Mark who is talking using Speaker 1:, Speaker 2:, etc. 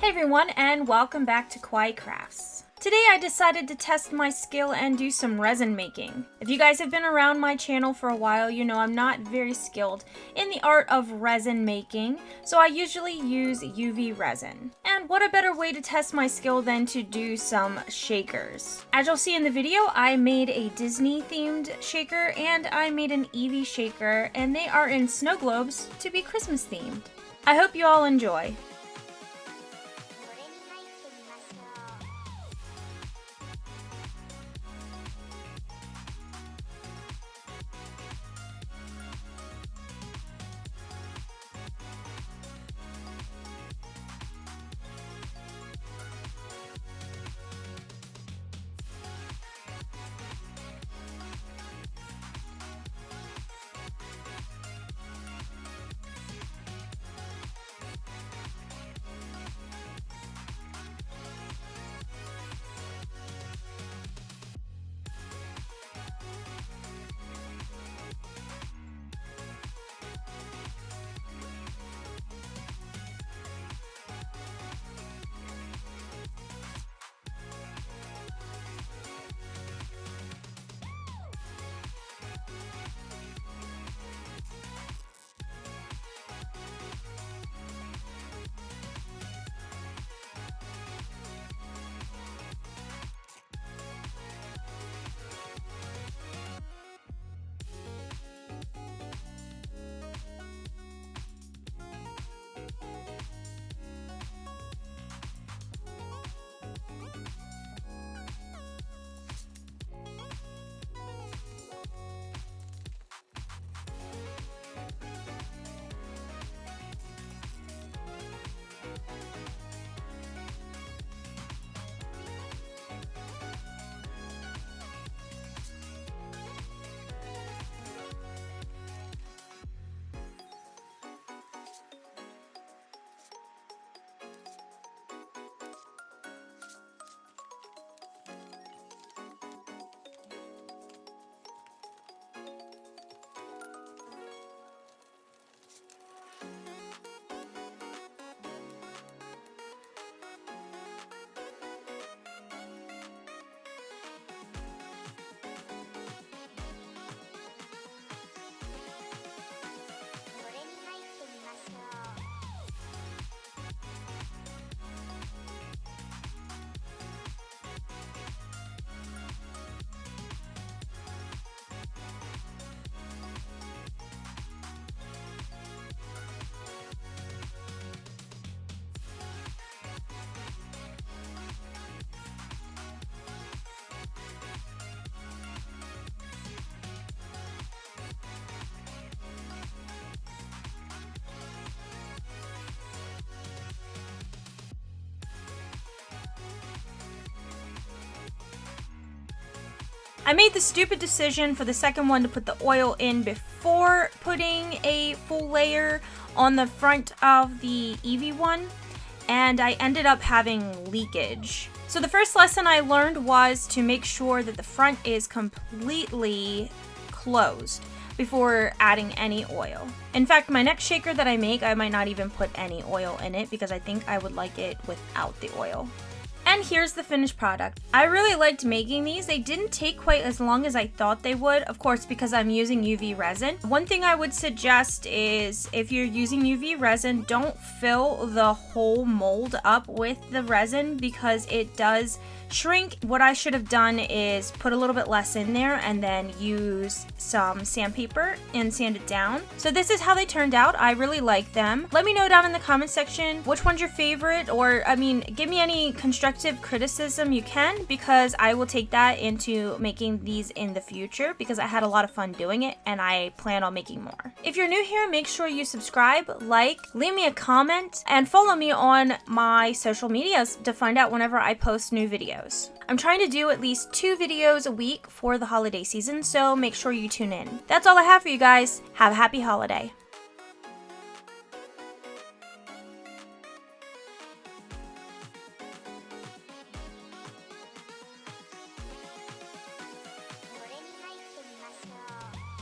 Speaker 1: Hey everyone, and welcome back to Quiet Crafts. Today I decided to test my skill and do some resin making. If you guys have been around my channel for a while, you know I'm not very skilled in the art of resin making, so I usually use UV resin. And what a better way to test my skill than to do some shakers. As you'll see in the video, I made a Disney themed shaker and I made an Eevee shaker, and they are in snow globes to be Christmas themed. I hope you all enjoy. I made the stupid decision for the second one to put the oil in before putting a full layer on the front of the Eevee one, and I ended up having leakage. So the first lesson I learned was to make sure that the front is completely closed before adding any oil. In fact, my next shaker that I make, I might not even put any oil in it because I think I would like it without the oil. And here's the finished product. I really liked making these. They didn't take quite as long as I thought they would, of course, because I'm using UV resin. One thing I would suggest is if you're using UV resin, don't fill the whole mold up with the resin because it does shrink. What I should have done is put a little bit less in there and then use some sandpaper and sand it down. So this is how they turned out. I really like them. Let me know down in the comment section which one's your favorite, or I mean, give me any constructive criticism you can, because I will take that into making these in the future because I had a lot of fun doing it and I plan on making more. If you're new here, make sure you subscribe, like, leave me a comment, and follow me on my social medias to find out whenever I post new videos. I'm trying to do at least 2 videos a week for the holiday season, so make sure you tune in. That's all I have for you guys. Have a happy holiday.